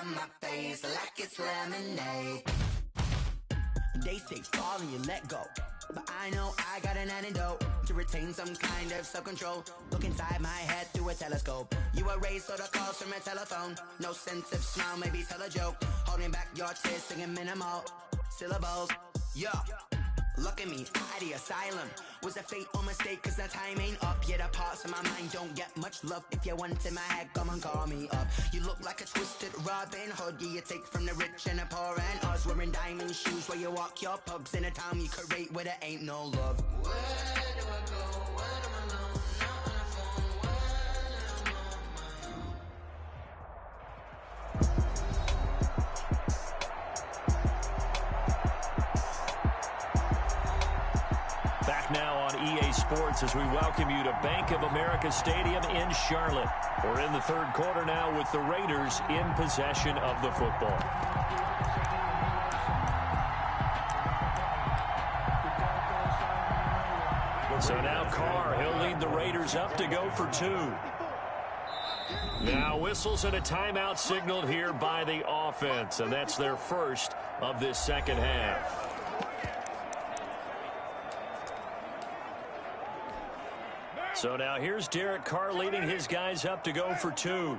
on my face like it's lemonade. They say fall and you let go, but I know I got an antidote to retain some kind of self-control. Look inside my head through a telescope. You erase all the calls from a telephone. No sense of smile, maybe tell a joke. Holding back your tears, singing minimal syllables. Yeah, look at me, at the asylum. Was a fate or mistake, cause the time ain't up. Yet the parts of my mind don't get much love. If you want in my head, come and call me up. You look like a twisted Robin Hood. Yeah, you take from the rich and the poor and us. Wearing diamond shoes where you walk your pugs in a town you create where there ain't no love. Where do I go? When I'm alone, not on the phone, when I'm on my own. Back now on EA Sports as we welcome you to Bank of America Stadium in Charlotte. We're in the third quarter now with the Raiders in possession of the football. So now Carr, he'll lead the Raiders up to go for two. Now whistles and a timeout signaled here by the offense, and that's their first of this second half. So now here's Derek Carr leading his guys up to go for two.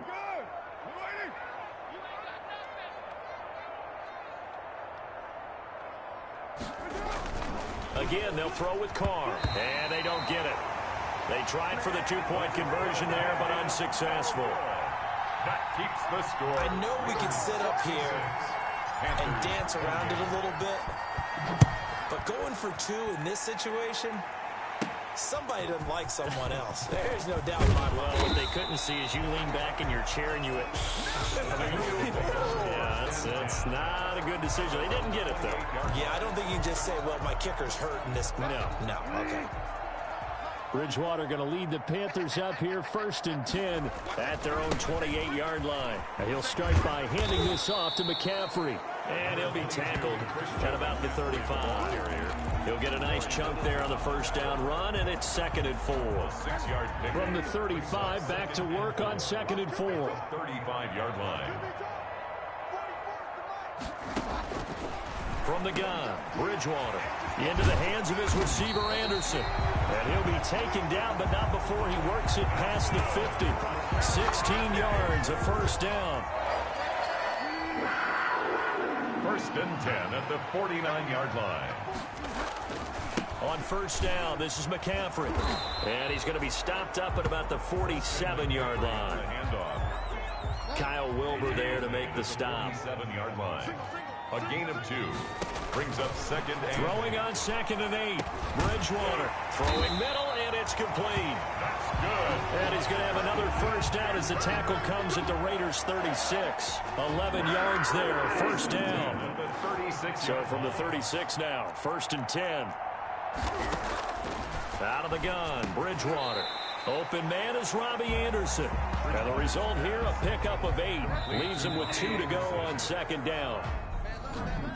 Again, they'll throw with Carr, and they don't get it. They tried for the two-point conversion there, but unsuccessful. That keeps the score. I know we can sit up here and dance around it a little bit, but going for two in this situation, somebody doesn't like someone else. There's no doubt in my mind. Well, what they couldn't see is you lean back in your chair and you went, yeah, that's not a good decision. They didn't get it, though. Yeah, I don't think you can just say, well, my kicker's hurt in this. No, okay. Bridgewater going to lead the Panthers up here, 1st and 10 at their own 28-yard line. And he'll start by handing this off to McCaffrey. And he'll be tackled at about the 35. He'll get a nice chunk there on the first down run, and it's 2nd and 4. From the 35, back to work on 2nd and 4. 35-yard line. From the gun, Bridgewater into the hands of his receiver, Anderson. And he'll be taken down, but not before he works it past the 50. 16 yards, a first down. 1st and 10 at the 49-yard line. On first down, this is McCaffrey. And he's going to be stopped up at about the 47-yard line. Handoff. Kyle Wilbur there to make the stop. 47-yard line. A gain of 2. Brings up 2nd and... Throwing on 2nd and 8. Bridgewater throwing middle, and it's complete. That's good. And he's going to have another first down as the tackle comes at the Raiders' 36. 11 yards there, first down. So from the 36 now, 1st and 10. Out of the gun, Bridgewater. Open man is Robbie Anderson. And the result here, a pickup of 8. Leaves him with 2 to go on 2nd down.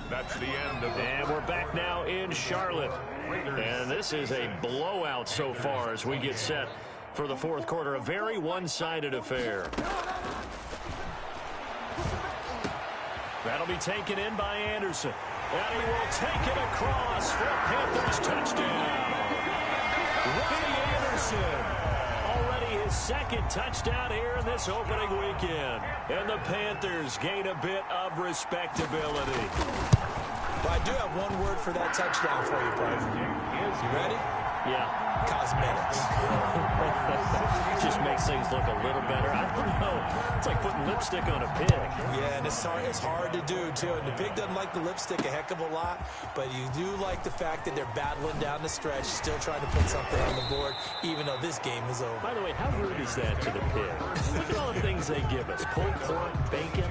That's the end of it. And we're back now in Charlotte. And this is a blowout so far as we get set for the fourth quarter. A very one-sided affair. That'll be taken in by Anderson. And he will take it across for a Panthers touchdown. Robbie Anderson. Already his 2nd touchdown here in this opening weekend. And the Panthers gain a bit of respectability. But I do have one word for that touchdown for you, Brian. You ready? Yeah. Cosmetics. Just makes things look a little better. I don't know. It's like putting lipstick on a pig. Yeah, and it's hard to do, too. And the pig doesn't like the lipstick a heck of a lot, but you do like the fact that they're battling down the stretch, still trying to put something on the board, even though this game is over. By the way, how rude is that to the pig? Look at all the things they give us. Pulled pork, bacon.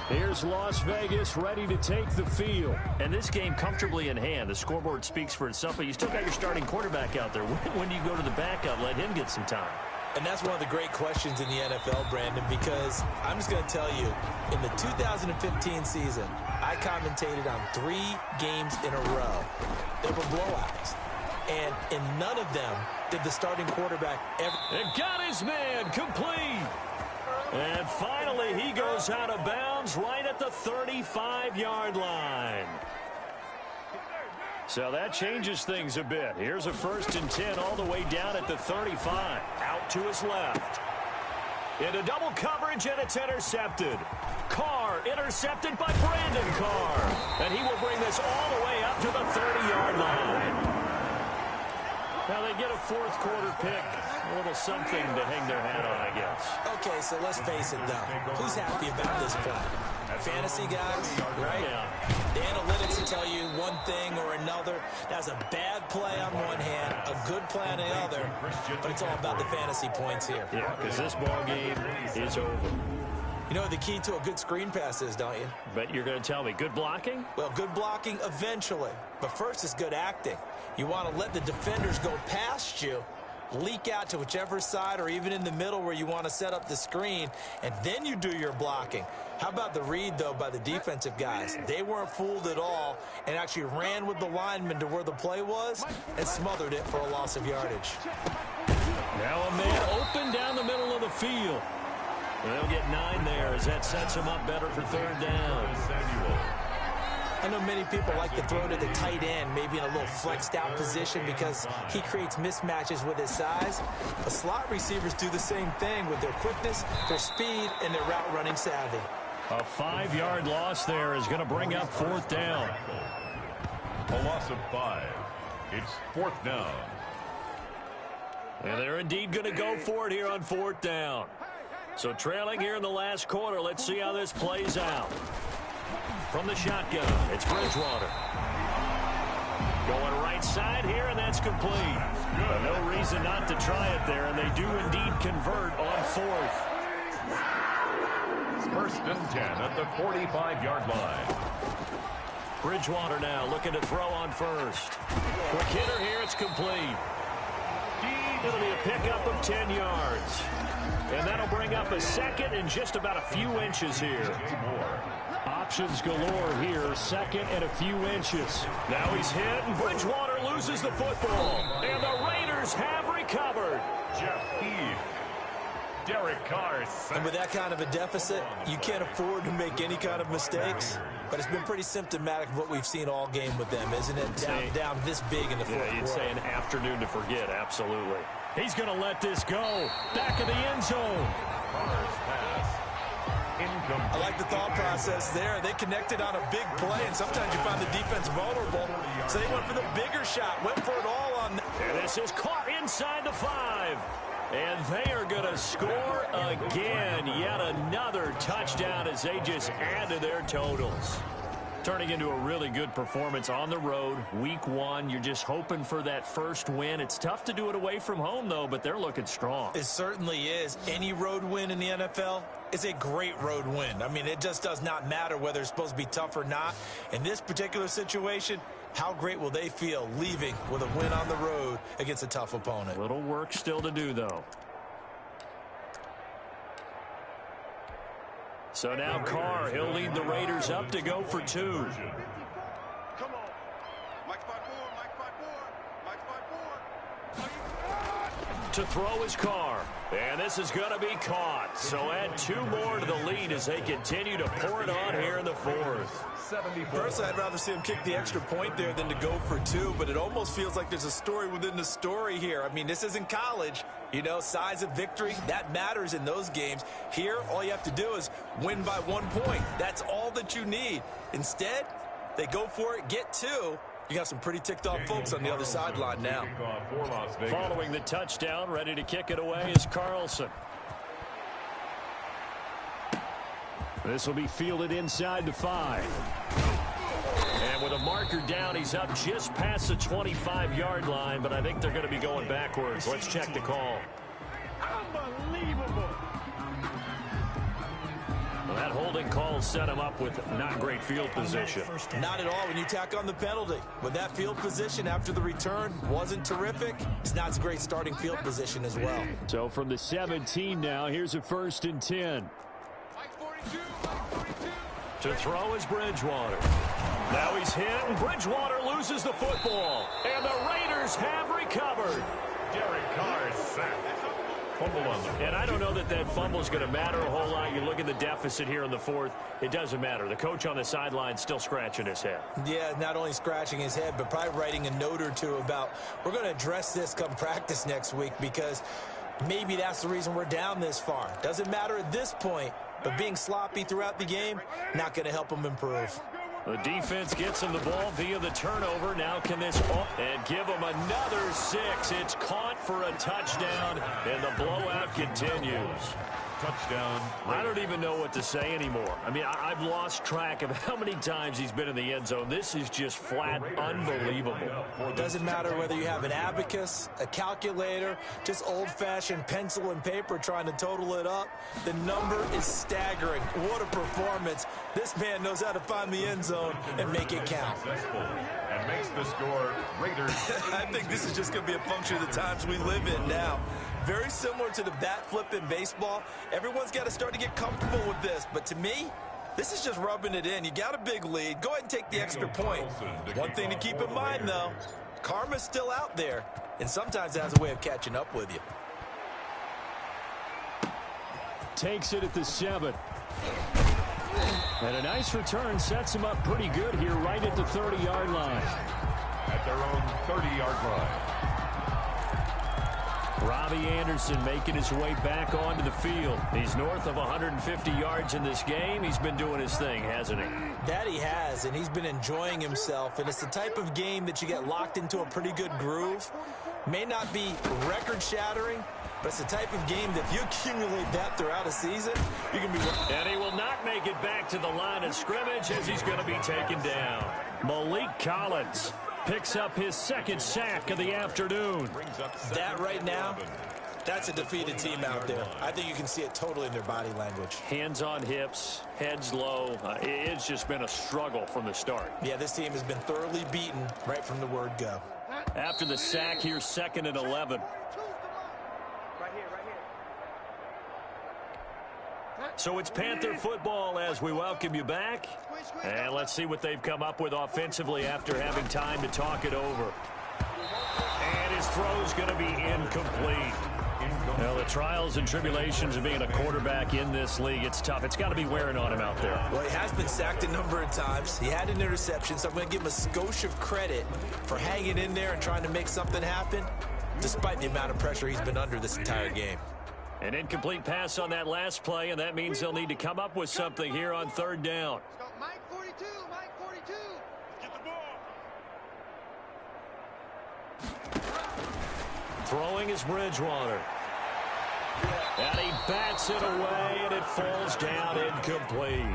Here's Las Vegas ready to take the field. And this game comfortably in hand. The scoreboard speaks for itself, but you still got your starting quarterback out there. When do you go to the backup, let him get some time? And that's one of the great questions in the NFL, Brandon, because I'm just going to tell you, in the 2015 season, I commentated on 3 games in a row. They were blowouts. And in none of them did the starting quarterback ever... And got his man complete. he goes out of bounds right at the 35-yard line. So that changes things a bit. Here's a 1st and 10 all the way down at the 35. Out to his left. Into double coverage, and it's intercepted. Carr intercepted by Brandon Carr. And he will bring this all the way up to the 30-yard line. Now they get a 4th quarter pick. A little something to hang their hat on, I guess. Okay, so let's face it, though. Who's happy about this play? Fantasy guys, right? Yeah. The analytics will tell you one thing or another. That's a bad play on one hand, a good play on the other, but it's all about the fantasy points here. Yeah, because this ball game is over. You know what the key to a good screen pass is, don't you? But you're going to tell me, good blocking? Well, good blocking eventually, but first is good acting. You want to let the defenders go past you, leak out to whichever side or even in the middle where you want to set up the screen, and then you do your blocking. How about the read, though, by the defensive guys? They weren't fooled at all and actually ran with the lineman to where the play was and smothered it for a loss of yardage. Now a man open down the middle of the field. They'll get 9 there as that sets him up better for 3rd down. I know many people like to throw to the tight end, maybe in a little flexed out position because he creates mismatches with his size. But slot receivers do the same thing with their quickness, their speed, and their route running savvy. A 5-yard loss there is going to bring up 4th down. A loss of 5. It's 4th down. And they're indeed going to go for it here on 4th down. So trailing here in the last quarter, let's see how this plays out. From the shotgun, it's Bridgewater. Going right side here, and that's complete. But no reason not to try it there, and they do indeed convert on 4th. 1st and 10 at the 45-yard line. Bridgewater now looking to throw on 1st. Quick hitter here, it's complete. It'll be a pickup of 10 yards. And that'll bring up a 2nd and just about a few inches here. Options galore here, 2nd and a few inches. Now he's hit, and Bridgewater loses the football. And the Raiders have recovered. Jeff Heath. Derek Carr. And with that kind of a deficit, you can't afford to make any kind of mistakes. But it's been pretty symptomatic of what we've seen all game with them, isn't it? Down this big in the 4th quarter. You'd say an afternoon to forget, absolutely. He's going to let this go. Back of the end zone. Carr's pass. Incomplete. I like the thought process there. They connected on a big play, and sometimes you find the defense vulnerable. So they went for the bigger shot, went for it all on. And this is caught inside the 5. And they are going to score again. Yet another touchdown as they just add to their totals. Turning into a really good performance on the road. Week 1, you're just hoping for that first win. It's tough to do it away from home, though, but they're looking strong. It certainly is. Any road win in the NFL is a great road win. I mean, it just does not matter whether it's supposed to be tough or not. In this particular situation, how great will they feel leaving with a win on the road against a tough opponent? Little work still to do, though. So now Carr, he'll lead the Raiders up to go for 2. Come on. Mike 5-4, Mike 5-4, Mike 5-4. To throw is Carr. And this is going to be caught. So add 2 more to the lead as they continue to pour it on here in the 4th. Personally, I'd rather see him kick the extra point there than to go for 2, but it almost feels like there's a story within the story here. I mean, this isn't college. You know, size of victory, that matters in those games. Here, all you have to do is win by 1 point. That's all that you need. Instead, they go for it, get 2. You got some pretty ticked off folks on the other sideline now. Following the touchdown, ready to kick it away is Carlson. This will be fielded inside the 5. And with a marker down, he's up just past the 25-yard line, but I think they're going to be going backwards. Let's check the call. Unbelievable. Well, that holding call set him up with not great field position. Not at all when you tack on the penalty. With that field position after the return wasn't terrific, it's not a great starting field position as well. So from the 17 now, here's a 1st and 10. To throw is Bridgewater. Now he's hit, and Bridgewater loses the football. And the Raiders have recovered. Derek Carr sacked. Fumble on the And I don't know that fumble is going to matter a whole lot. You look at the deficit here in the fourth, it doesn't matter. The coach on the sideline still scratching his head. Yeah, not only scratching his head, but probably writing a note or two about, we're going to address this come practice next week, because maybe that's the reason we're down this far. Doesn't matter at this point, but being sloppy throughout the game, not going to help him improve. The defense gets him the ball via the turnover. Now can this and give him another 6. It's caught for a touchdown, and the blowout continues. touchdown. I don't even know what to say anymore. I mean, I've lost track of how many times he's been in the end zone. This is just flat unbelievable. Doesn't matter whether you have an abacus, a calculator, just old-fashioned pencil and paper trying to total it up. The number is staggering. What a performance. This man knows how to find the end zone and make it count. And makes the score Raiders. I think this is just going to be a function of the times we live in now. Very similar to the bat flip in baseball. Everyone's got to start to get comfortable with this. But to me, this is just rubbing it in. You got a big lead. Go ahead and take the extra point. One thing to keep in mind, though, karma's still out there, and sometimes it has a way of catching up with you. Takes it at the 7. And a nice return sets him up pretty good here right at the 30-yard line. At their own 30-yard line. Robbie Anderson making his way back onto the field. He's north of 150 yards in this game. He's been doing his thing, hasn't he? That he has, and he's been enjoying himself. And it's the type of game that you get locked into a pretty good groove. May not be record-shattering, but it's the type of game that if you accumulate that throughout a season, you can be... And he will not make it back to the line of scrimmage as he's going to be taken down. Malik Collins picks up his second sack of the afternoon. That right now, that's a defeated team out there. I think you can see it totally in their body language. Hands on hips, heads low. It's just been a struggle from the start. Yeah, this team has been thoroughly beaten right from the word go. After the sack, here's 2nd and 11. So it's Panther football as we welcome you back. And let's see what they've come up with offensively after having time to talk it over. And his throw's going to be incomplete. Well, the trials and tribulations of being a quarterback in this league, it's tough. It's got to be wearing on him out there. Well, he has been sacked a number of times. He had an interception, so I'm going to give him a skosh of credit for hanging in there and trying to make something happen, despite the amount of pressure he's been under this entire game. An incomplete pass on that last play, and that means they'll need to come up with something here on 3rd down. Mike 42, Mike 42. Get the ball. Throwing is Bridgewater. And he bats it away, and it falls down incomplete.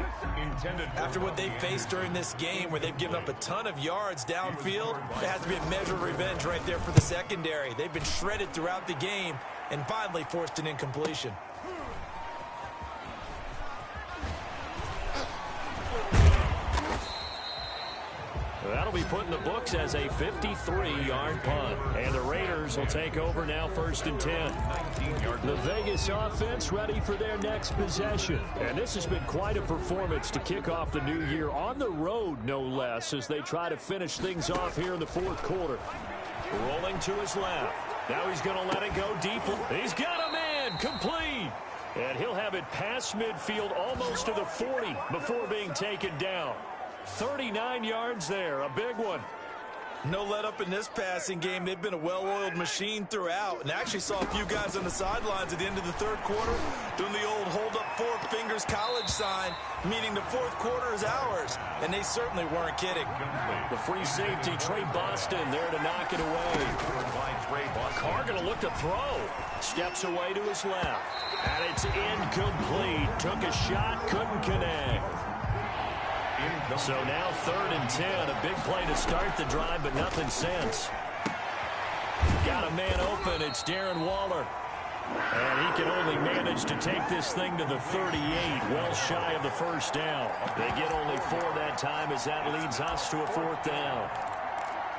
After what they faced during this game where they've given up a ton of yards downfield, there has to be a measure of revenge right there for the secondary. They've been shredded throughout the game and finally forced an incompletion. That'll be put in the books as a 53-yard punt. And the Raiders will take over now 1st and 10. The Vegas offense ready for their next possession. And this has been quite a performance to kick off the new year on the road, no less, as they try to finish things off here in the 4th quarter. Rolling to his left. Now he's going to let it go deep. He's got a man complete. And he'll have it past midfield almost to the 40 before being taken down. 39 yards there, a big one. No let up in this passing game. They've been a well-oiled machine throughout, and actually saw a few guys on the sidelines at the end of the 3rd quarter doing the old hold up 4 fingers college sign, meaning the 4th quarter is ours, and they certainly weren't kidding. The free safety, Trey Boston, there to knock it away. Carr going to look to throw. Steps away to his left, and it's incomplete. Took a shot, couldn't connect. So now 3rd and 10, a big play to start the drive, but nothing since. Got a man open, it's Darren Waller. And he can only manage to take this thing to the 38, well shy of the 1st down. They get only 4 that time as that leads us to a 4th down.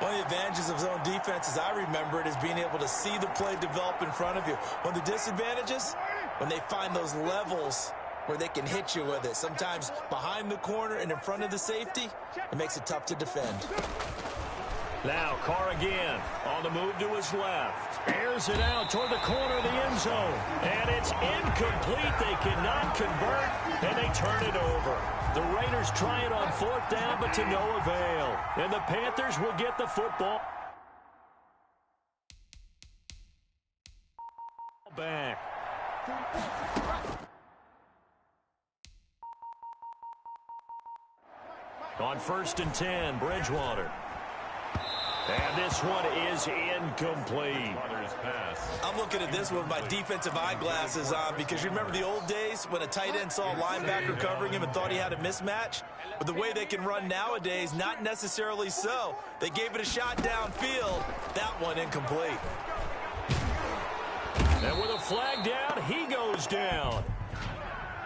One of the advantages of zone defense, as I remember it, is being able to see the play develop in front of you. One of the disadvantages, when they find those levels where they can hit you with it. Sometimes behind the corner and in front of the safety, it makes it tough to defend. Now Carr again on the move to his left. Airs it out toward the corner of the end zone. And it's incomplete. They cannot convert, and they turn it over. The Raiders try it on 4th down, but to no avail. And the Panthers will get the football back. On 1st and 10, Bridgewater. And this one is incomplete. I'm looking at this one with my defensive eyeglasses on because you remember the old days when a tight end saw a linebacker covering him and thought he had a mismatch? But the way they can run nowadays, not necessarily so. They gave it a shot downfield. That one incomplete. And with a flag down, he goes down.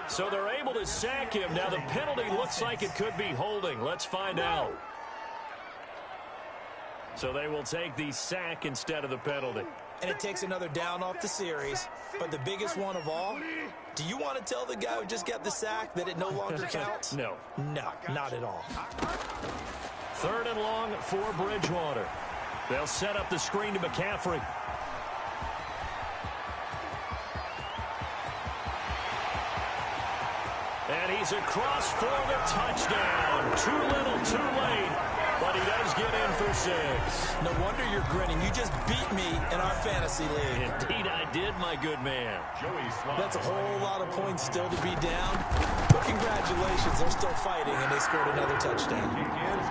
So they're able to sack him. Now the penalty looks like it could be holding. Let's find out. So they will take the sack instead of the penalty. And it takes another down off the series. But the biggest one of all, do you want to tell the guy who just got the sack that it no longer counts? No. No, not at all. 3rd and long for Bridgewater. They'll set up the screen to McCaffrey. And he's across for the touchdown. Too little, too late. But he does get in for 6. No wonder you're grinning. You just beat me in our fantasy league. Indeed I did, my good man. That's a whole lot of points still to be down. But congratulations, they're still fighting, and they scored another touchdown.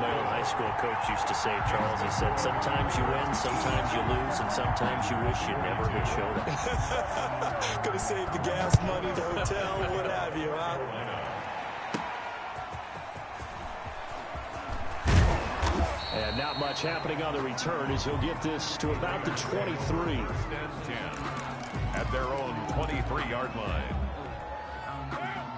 My old high school coach used to say, Charles, he said, sometimes you win, sometimes you lose, and sometimes you wish you never had showed up. Gonna save the gas money, the hotel, what have you, huh? And not much happening on the return as he'll get this to about the 23. At their own 23-yard line.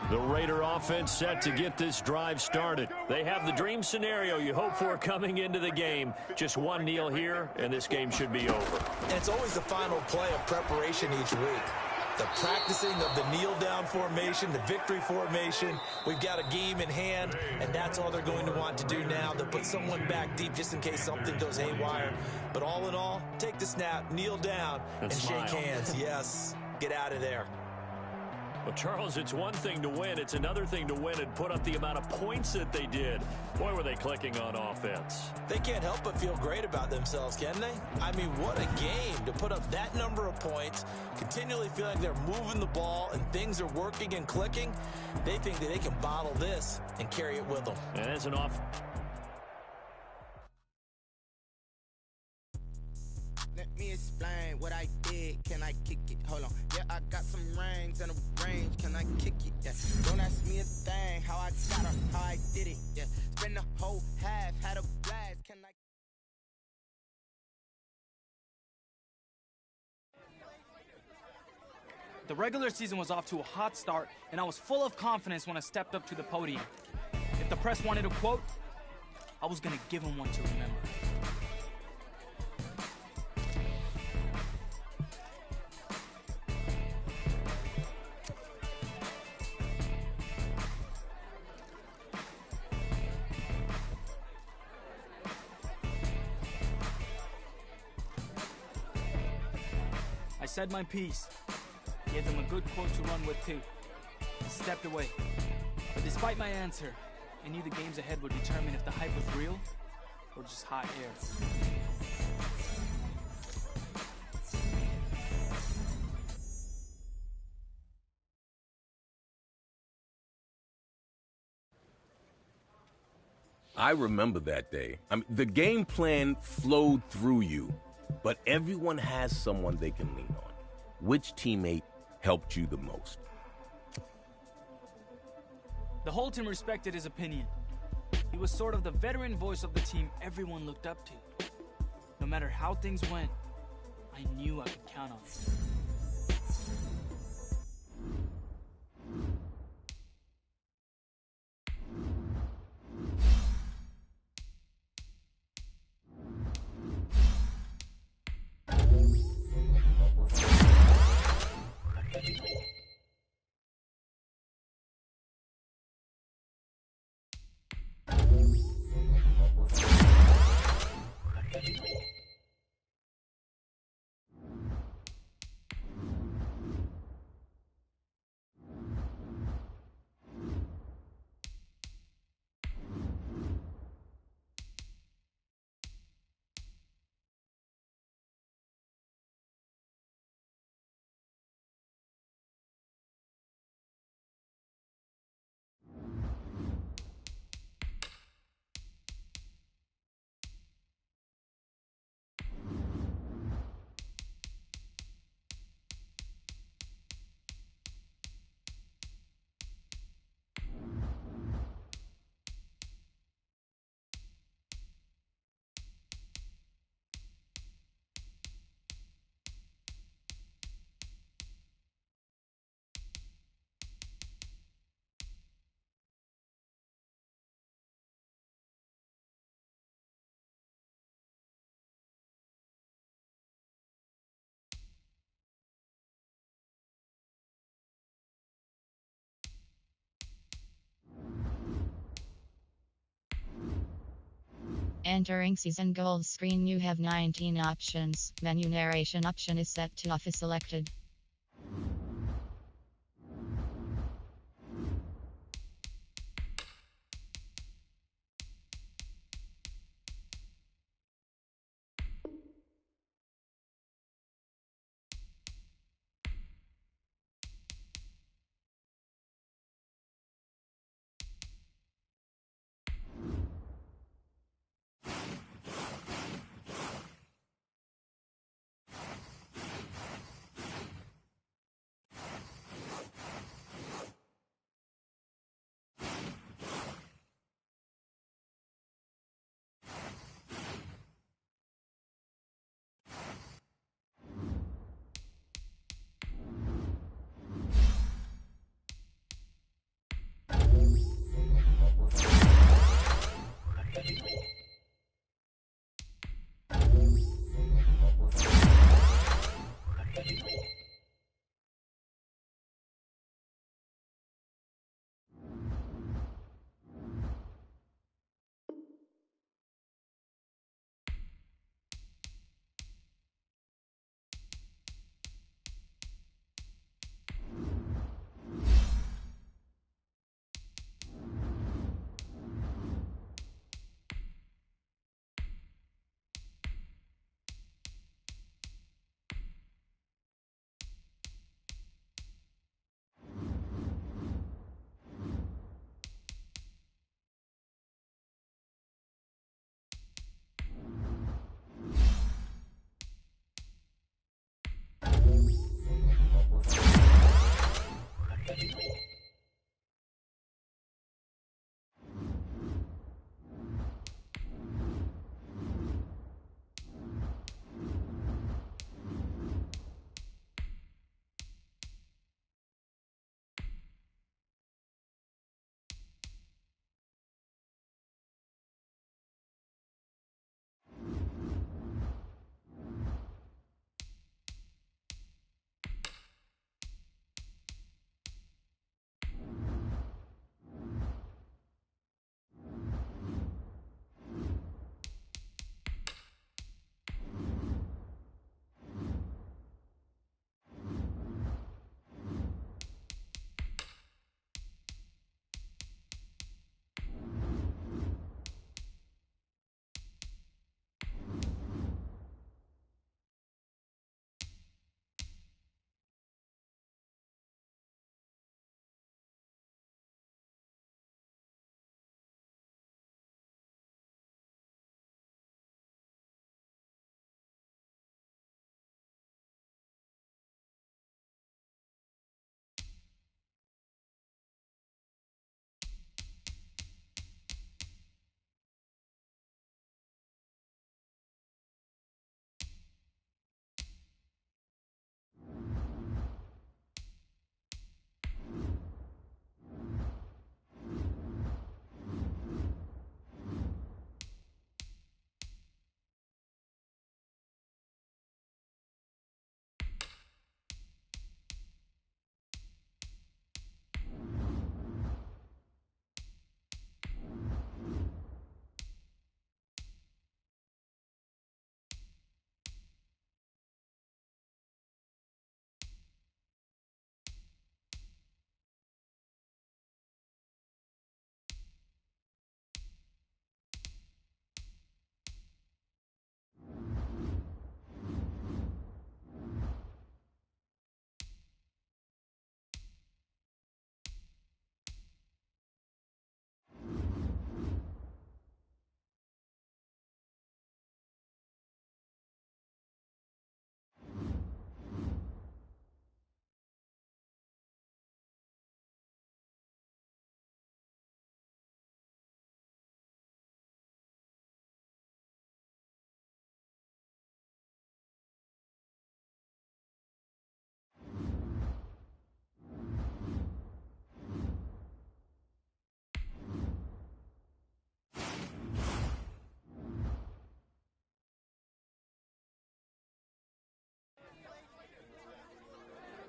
The Raider offense set to get this drive started. They have the dream scenario you hope for coming into the game. Just one kneel here, and this game should be over. And it's always the final play of preparation each week. The practicing of the kneel-down formation, the victory formation. We've got a game in hand, and that's all they're going to want to do now. They'll put someone back deep just in case something goes haywire. But all in all, take the snap, kneel down, and shake hands. Yes, get out of there. Well, Charles, it's one thing to win. It's another thing to win and put up the amount of points that they did. Boy, were they clicking on offense. They can't help but feel great about themselves, can they? I mean, what a game to put up that number of points, continually feel like they're moving the ball and things are working and clicking. They think that they can bottle this and carry it with them. And as an off... Let me explain what I did. Can I kick it? Hold on. Yeah, I got some rings and a range. Can I kick it? Yeah. Don't ask me a thing. How I got her, how I did it. Yeah. Spend the whole half, had a blast. Can I? The regular season was off to a hot start, and I was full of confidence when I stepped up to the podium. If the press wanted a quote, I was going to give them one to remember. I said my piece, gave them a good quote to run with too, and stepped away. But despite my answer, I knew the games ahead would determine if the hype was real or just hot air. I remember that day. I mean, the game plan flowed through you, but everyone has someone they can lean on. Which teammate helped you the most? The whole team respected his opinion. He was sort of the veteran voice of the team everyone looked up to. No matter how things went, I knew I could count on him. Entering season goals screen, you have 19 options. Menu narration option is set to off is selected.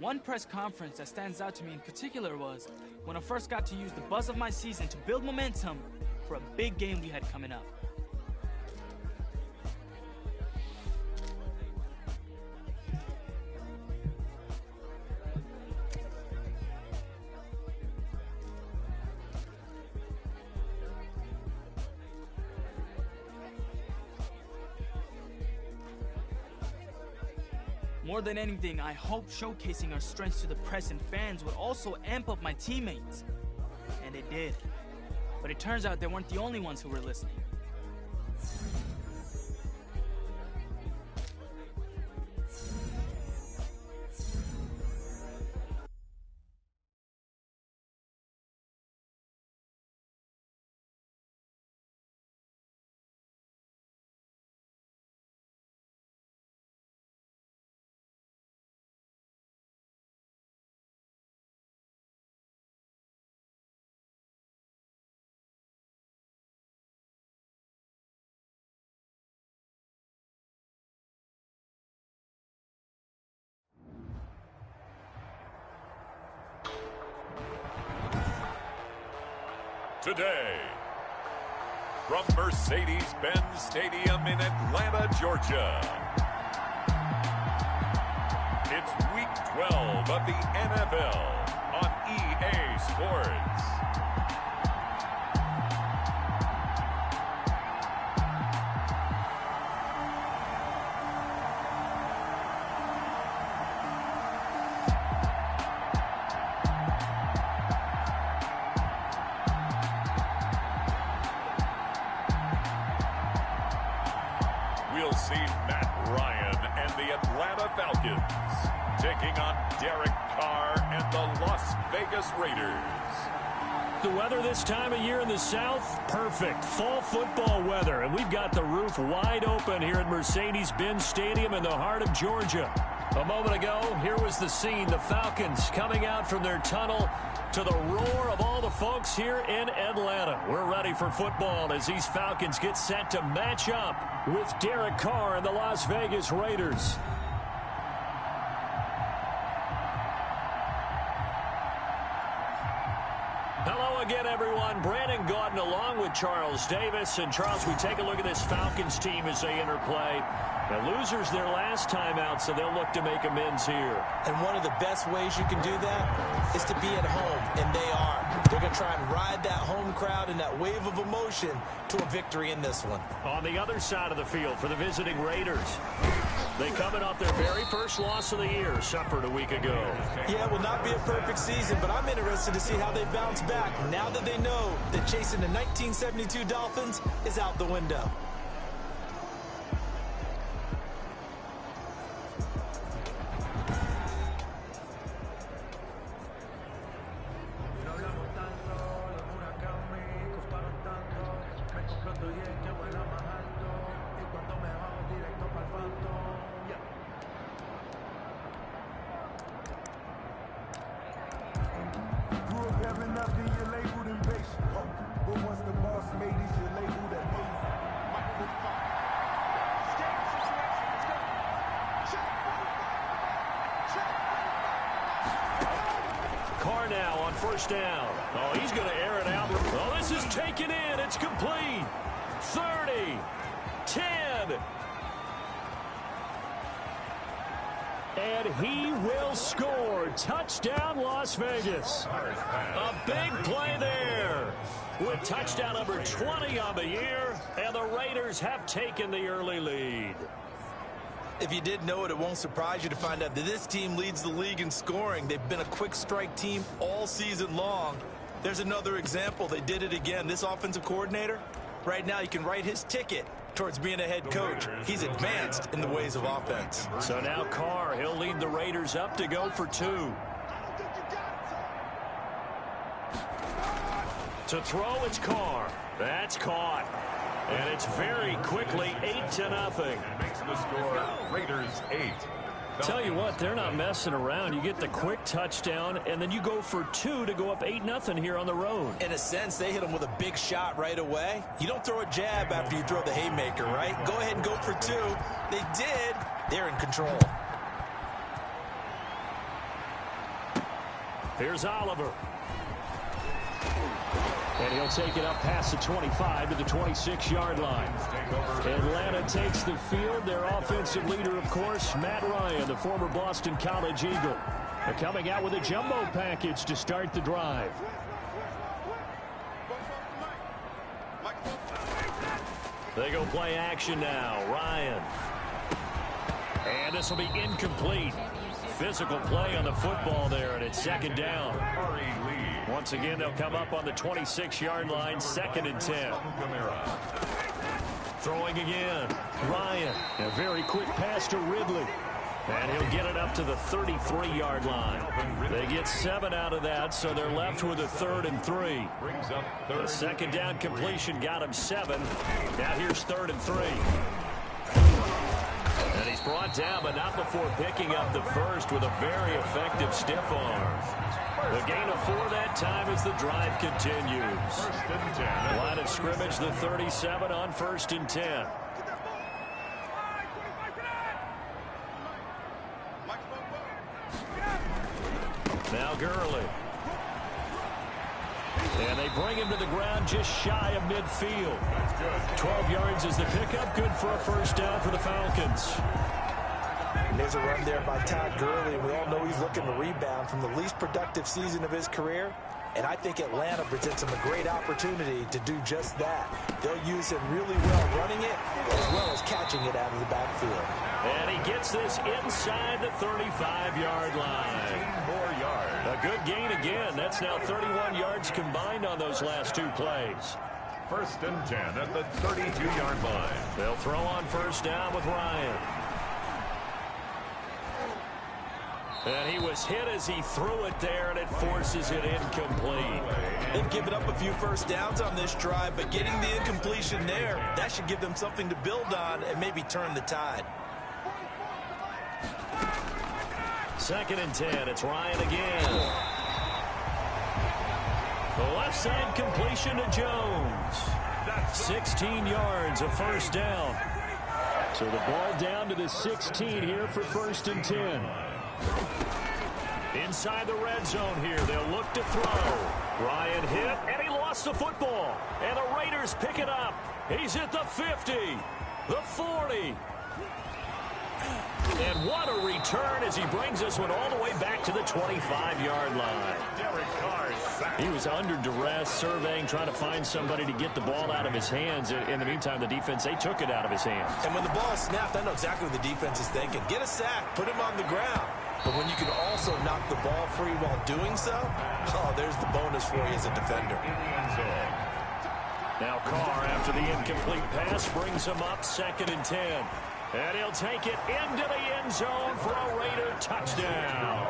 One press conference that stands out to me in particular was when I first got to use the buzz of my season to build momentum for a big game we had coming up. More than anything, I hope showcasing our strengths to the press and fans would also amp up my teammates. And it did. But it turns out they weren't the only ones who were listening. Today, from Mercedes-Benz Stadium in Atlanta, Georgia, it's Week 12 of the NFL on EA Sports. We'll see Matt Ryan and the Atlanta Falcons taking on Derek Carr and the Las Vegas Raiders. The weather this time of year in the South, perfect. Fall football weather, and we've got the roof wide open here at Mercedes-Benz Stadium in the heart of Georgia. A moment ago, here was the scene. The Falcons coming out from their tunnel to the roar of all the folks here in Atlanta. We're ready for football as these Falcons get set to match up with Derek Carr and the Las Vegas Raiders. Hello again, everyone. Brandon Gaudin along with Charles Davis. And Charles, we take a look at this Falcons team as they interplay. The losers their last time out, so they'll look to make amends here. And one of the best ways you can do that is to be at home, and they are. They're going to try and ride that home crowd and that wave of emotion to a victory in this one. On the other side of the field for the visiting Raiders, they coming off their very first loss of the year, suffered a week ago. Yeah, it will not be a perfect season, but I'm interested to see how they bounce back now that they know that chasing the 1972 Dolphins is out the window. Carr now on first down. Oh, he's going to air it out. Oh, this is taken in. It's complete. 30, 10. And he will score. Touchdown, Las Vegas. A big play there. With touchdown number 20 on the year, and the Raiders have taken the early lead. If you didn't know it, it won't surprise you to find out that this team leads the league in scoring. They've been a quick strike team all season long. There's another example. They did it again. This offensive coordinator, right now you can write his ticket towards being a head coach. He's advanced in the ways of offense. So now Carr, he'll lead the Raiders up to go for 2. To throw, it's Carr. That's caught. And it's very quickly 8-0. Makes the score Raiders 8. Tell you what, they're not messing around. You get the quick touchdown, and then you go for 2 to go up 8-0 here on the road. In a sense, they hit him with a big shot right away. You don't throw a jab after you throw the haymaker, right? Go ahead and go for 2. They did. They're in control. Here's Oliver. And he'll take it up past the 25 to the 26-yard line. Atlanta takes the field. Their offensive leader, of course, Matt Ryan, the former Boston College Eagle. They're coming out with a jumbo package to start the drive. They go play action now. Ryan. And this will be incomplete. Physical play on the football there, and it's second down. Once again, they'll come up on the 26-yard line, 2nd and 10. Throwing again. Ryan. A very quick pass to Ridley. And he'll get it up to the 33-yard line. They get 7 out of that, so they're left with a 3rd and 3. The second down completion got him 7. Now here's 3rd and 3. And he's brought down, but not before picking up the first with a very effective stiff arm. The gain of 4 that time as the drive continues. Line of scrimmage, the 37 on 1st and 10. Now Gurley. And they bring him to the ground just shy of midfield. 12 yards is the pickup. Good for a first down for the Falcons. And there's a run there by Todd Gurley. We all know he's looking to rebound from the least productive season of his career. And I think Atlanta presents him a great opportunity to do just that. They'll use him really well running it as well as catching it out of the backfield. And he gets this inside the 35-yard line. A good gain again. That's now 31 yards combined on those last 2 plays. 1st and 10 at the 32-yard line. They'll throw on first down with Ryan. And he was hit as he threw it there, and it forces it incomplete. They've given up a few first downs on this drive, but getting the incompletion there, that should give them something to build on and maybe turn the tide. 2nd and 10. It's Ryan again. The left side completion to Jones. 16 yards, a first down. So the ball down to the 16 here for 1st and 10. Inside the red zone here, they'll look to throw. Ryan hit, and he lost the football. And the Raiders pick it up. He's at the 50, the 40. And what a return as he brings this one all the way back to the 25-yard line. He was under duress, surveying, trying to find somebody to get the ball out of his hands. In the meantime, the defense, they took it out of his hands. And when the ball is snapped, I know exactly what the defense is thinking. Get a sack, put him on the ground. But when you can also knock the ball free while doing so, oh, there's the bonus for you as a defender. Now Carr, after the incomplete pass, brings him up 2nd and 10. And he'll take it into the end zone for a Raider touchdown.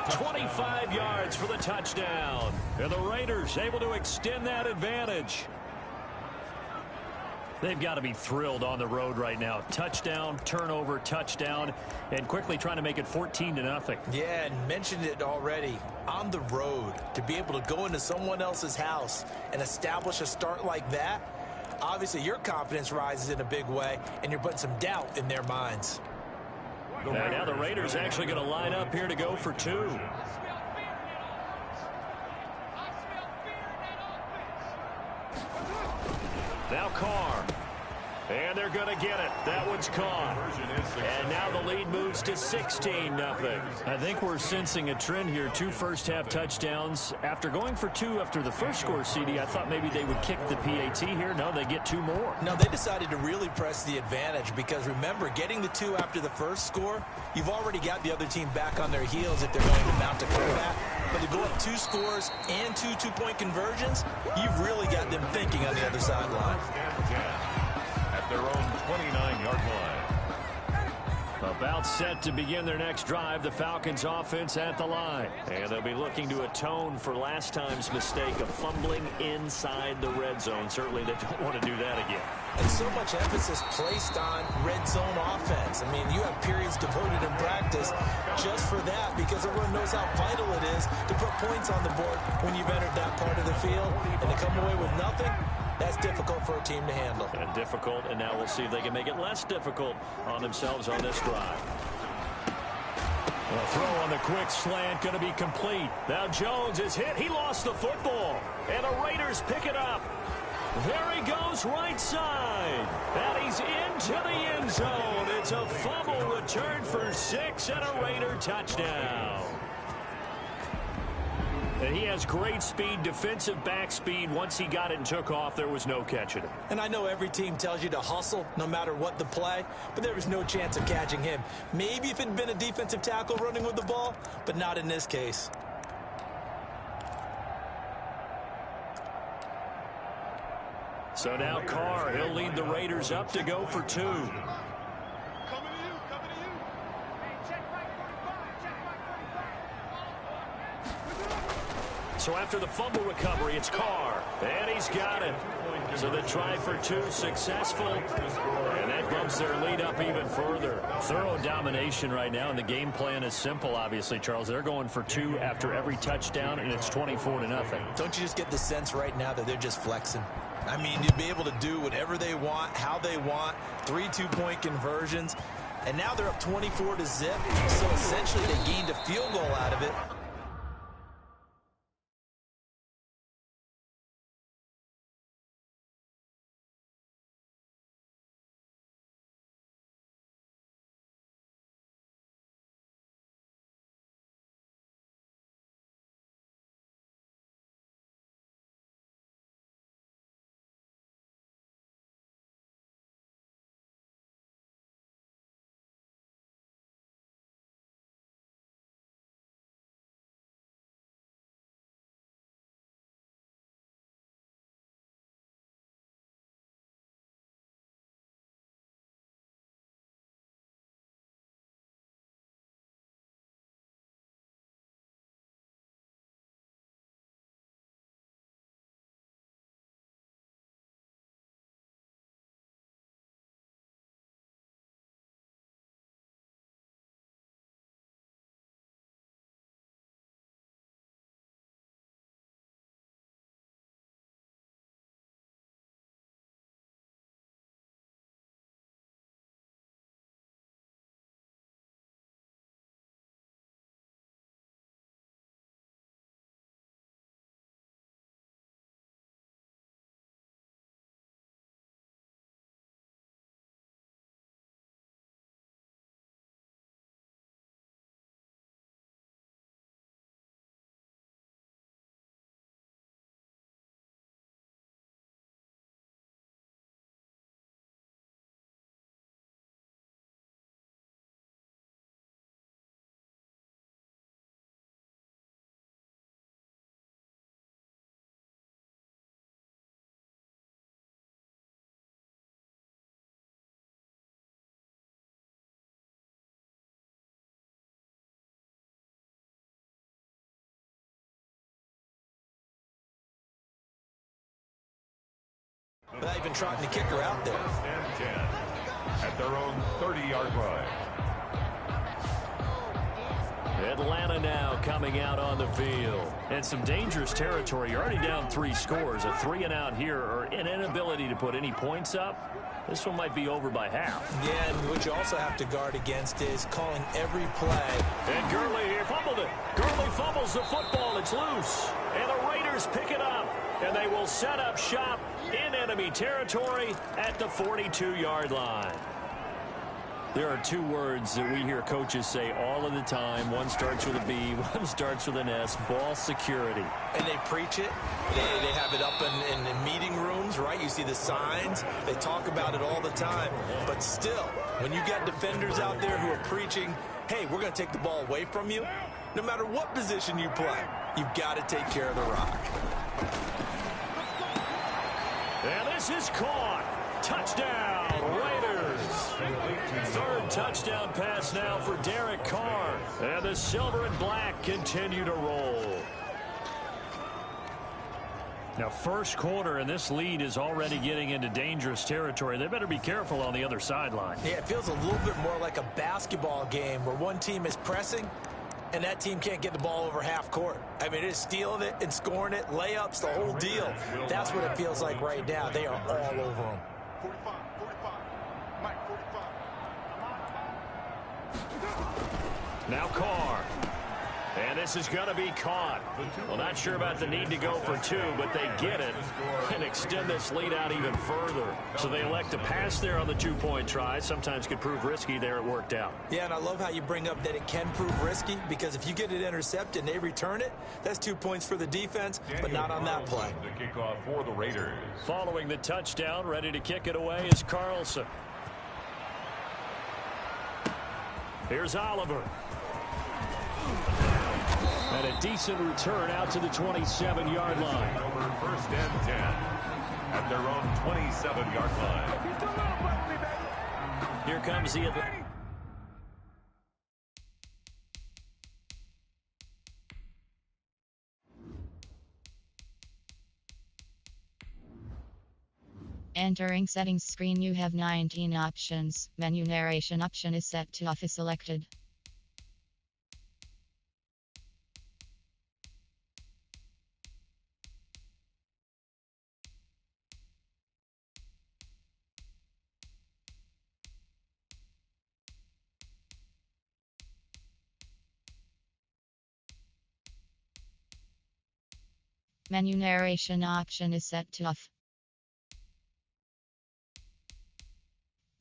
25 yards for the touchdown. And the Raiders able to extend that advantage. They've got to be thrilled on the road right now. Touchdown, turnover, touchdown, and quickly trying to make it 14-0. Yeah, and mentioned it already. On the road, to be able to go into someone else's house and establish a start like that, obviously your confidence rises in a big way, and you're putting some doubt in their minds. And now the Raiders actually going to line up here to go for 2. Now Carr. And they're going to get it. That one's caught. And now the lead moves to 16-0. I think we're sensing a trend here. 2 first-half touchdowns. After going for 2 after the first score, CD, I thought maybe they would kick the PAT here. No, they get 2 more. No, they decided to really press the advantage because, remember, getting the 2 after the first score, you've already got the other team back on their heels if they're going to mount a comeback. But to go up 2 scores and 2 two-point conversions, you've really got them thinking on the other sideline. At their own 29-yard line. About set to begin their next drive, the Falcons offense at the line. And they'll be looking to atone for last time's mistake of fumbling inside the red zone. Certainly they don't want to do that again. And so much emphasis placed on red zone offense. I mean, you have periods devoted in practice just for that because everyone knows how vital it is to put points on the board when you've entered that part of the field. And to come away with nothing, that's difficult for a team to handle. And difficult, and now we'll see if they can make it less difficult on themselves on this drive. A throw on the quick slant going to be complete. Now Jones is hit. He lost the football. And the Raiders pick it up. There he goes right side. And he's into the end zone. It's a fumble return for 6 and a Raider touchdown. And he has great speed, defensive back speed. Once he got it and took off, there was no catching him. And I know every team tells you to hustle no matter what the play, but there was no chance of catching him. Maybe if it had been a defensive tackle running with the ball, but not in this case. So now Carr, he'll lead the Raiders up to go for 2. So after the fumble recovery, it's Carr. And he's got it. So the try for 2 successful. And that bumps their lead up even further. Thorough domination right now, and the game plan is simple, obviously, Charles. They're going for 2 after every touchdown, and it's 24-0. Don't you just get the sense right now that they're just flexing? I mean, you'll be able to do whatever they want, how they want, 3 two-point conversions. And now they're up 24-0. So essentially they gained a field goal out of it. Without even trotting the kicker out there. And 10 at their own 30-yard line. Atlanta now coming out on the field. And some dangerous territory. You're already down 3 scores. A 3 and out here, or an inability to put any points up. This one might be over by half. Yeah, and what you also have to guard against is calling every play. And Gurley here fumbled it. Gurley fumbles the football. It's loose. And the Raiders pick it up. And they will set up shop in enemy territory at the 42-yard line. There are 2 words that we hear coaches say all of the time. One starts with a B, one starts with an S. Ball security. And they preach it. They have it up in the meeting rooms, right? You see the signs. They talk about it all the time. But still, when you got defenders out there who are preaching, hey, we're going to take the ball away from you, no matter what position you play, you've got to take care of the rock. And this is caught. Touchdown, Raiders. 3rd touchdown pass now for Derek Carr. And the silver and black continue to roll. Now, first quarter, and this lead is already getting into dangerous territory. They better be careful on the other sideline. Yeah, it feels a little bit more like a basketball game where one team is pressing and that team can't get the ball over half court. I mean, it is stealing it and scoring it, layups, the whole deal. That's what it feels like right now. They are all over them. 45, Mike, 45. Now Carr. And this is going to be caught. Well, not sure about the need to go for two, but they get it and extend this lead out even further. So they elect to pass there on the two-point try. Sometimes could prove risky there. It worked out. Yeah, and I love how you bring up that it can prove risky, because if you get it intercepted and they return it, that's 2 points for the defense, but not on that play. The kickoff for the Raiders. Following the touchdown, ready to kick it away is Carlson. Here's Oliver. And a decent return out to the 27-yard line. Over 1st and 10 at their own 27-yard line. Here comes the... Entering settings screen, you have 19 options. Menu narration option is set to off is selected. Menu narration option is set to off.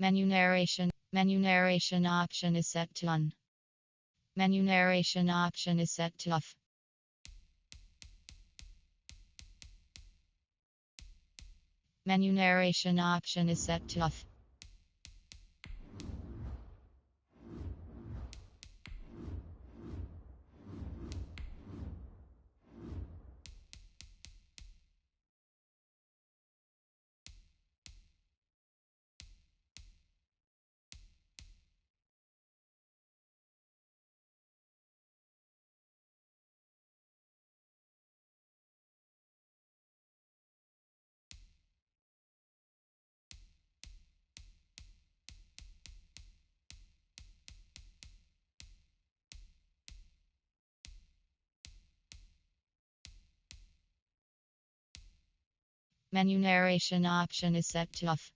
Menu narration option is set to on. Menu narration option is set to off. Menu narration option is set to off. Menu narration option is set to off.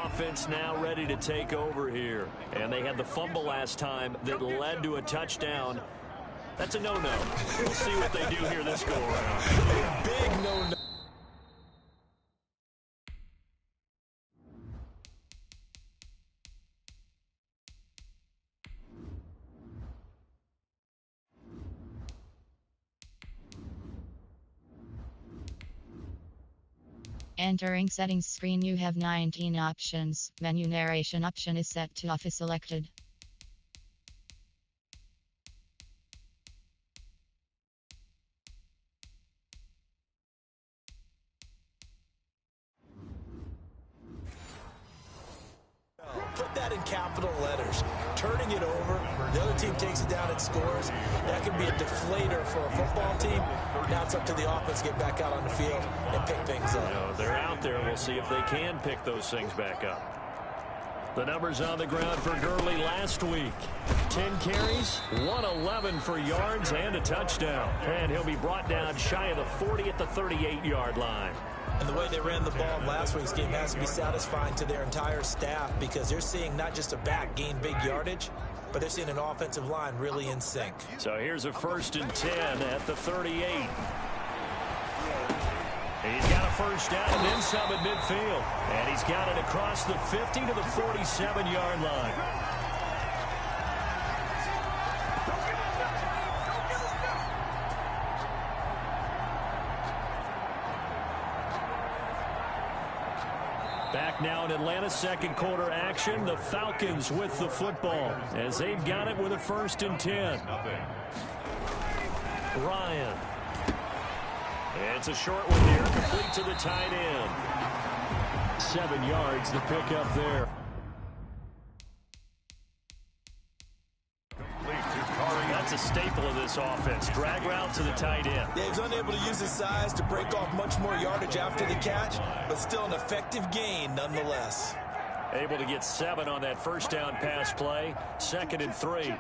Offense now ready to take over here. And they had the fumble last time that led to a touchdown. That's a no-no. We'll see what they do here this go-around. A big no-no. Entering settings screen, you have 19 options. Menu narration option is set to off is selected. Put that in capital letters. Turning it over, the other team takes it down and scores. That can be a deflator for a football team. Now it's up to the offense to get back out on the field and pick things up. You know, they're out there. We'll see if they can pick those things back up. The numbers on the ground for Gurley last week. 10 carries, 111 for yards, and a touchdown. And he'll be brought down shy of the 40 at the 38-yard line. And the way they ran the ball in last week's game has to be satisfying to their entire staff, because they're seeing not just a back gain big yardage, but they're seeing an offensive line really in sync. So here's a 1st and 10 at the 38. He's got a first down and then some at midfield. And he's got it across the 50 to the 47-yard line. Back now in Atlanta, second quarter action. The Falcons with the football as they've got it with a 1st and 10. Ryan. It's a short one here, complete to the tight end. 7 yards, the pickup there. That's a a staple of this offense. Drag route to the tight end. Yeah, he's unable to use his size to break off much more yardage after the catch, but still an effective gain nonetheless. Able to get 7 on that first down pass play. 2nd and 3.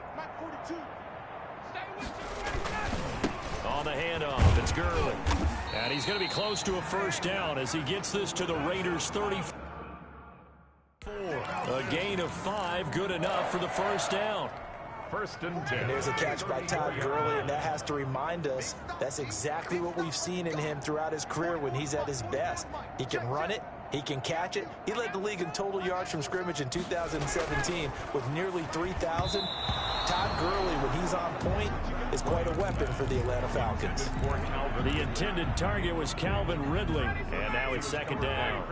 On the handoff, it's Gurley. And he's going to be close to a first down as he gets this to the Raiders' 34. A gain of 5, good enough for the first down. 1st and 10. And there's a catch by Todd Gurley, and that has to remind us that's exactly what we've seen in him throughout his career when he's at his best. He can run it. He can catch it. He led the league in total yards from scrimmage in 2017 with nearly 3,000. Todd Gurley, when he's on point, is quite a weapon for the Atlanta Falcons. The intended target was Calvin Ridley, and now it's 2nd down.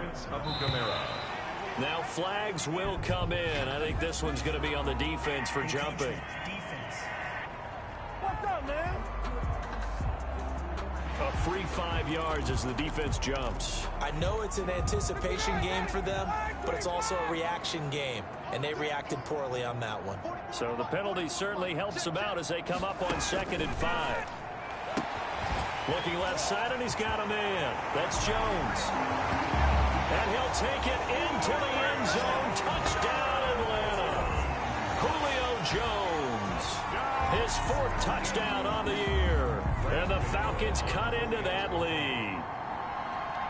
Now flags will come in. I think this one's going to be on the defense for jumping. What's up, man? A free 5 yards as the defense jumps. I know it's an anticipation game for them, but it's also a reaction game, and they reacted poorly on that one. So the penalty certainly helps them out as they come up on 2nd and 5. Looking left side, and he's got a man. That's Jones. And he'll take it into the end zone. Touchdown, Atlanta. Julio Jones. His 4th touchdown on the year. And the Falcons cut into that lead.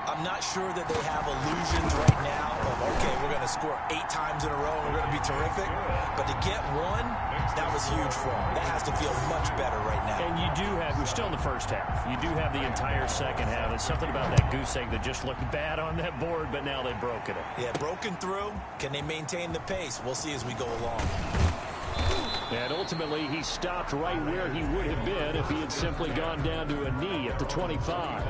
I'm not sure that they have illusions right now of, okay, we're going to score 8 times in a row and we're going to be terrific. But to get one, that was huge for them. That has to feel much better right now. And you do have, we're still in the first half. You do have the entire second half. There's something about that goose egg that just looked bad on that board, but now they've broken it. Yeah, broken through. Can they maintain the pace? We'll see as we go along. And ultimately, he stopped right where he would have been if he had simply gone down to a knee at the 25.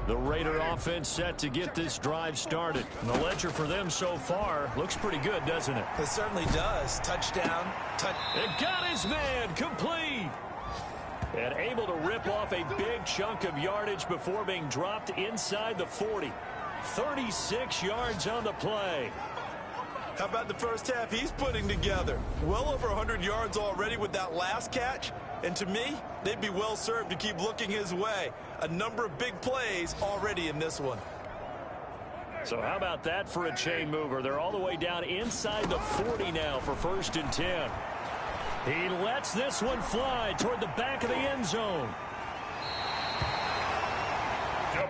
The Raider offense set to get this drive started. And the ledger for them so far looks pretty good, doesn't it? It certainly does. Touchdown. It got his man complete. And able to rip off a big chunk of yardage before being dropped inside the 40. 36 yards on the play. How about the first half he's putting together? Well over 100 yards already with that last catch. And to me, they'd be well served to keep looking his way. A number of big plays already in this one. So how about that for a chain mover? They're all the way down inside the 40 now for 1st and 10. He lets this one fly toward the back of the end zone. Yep.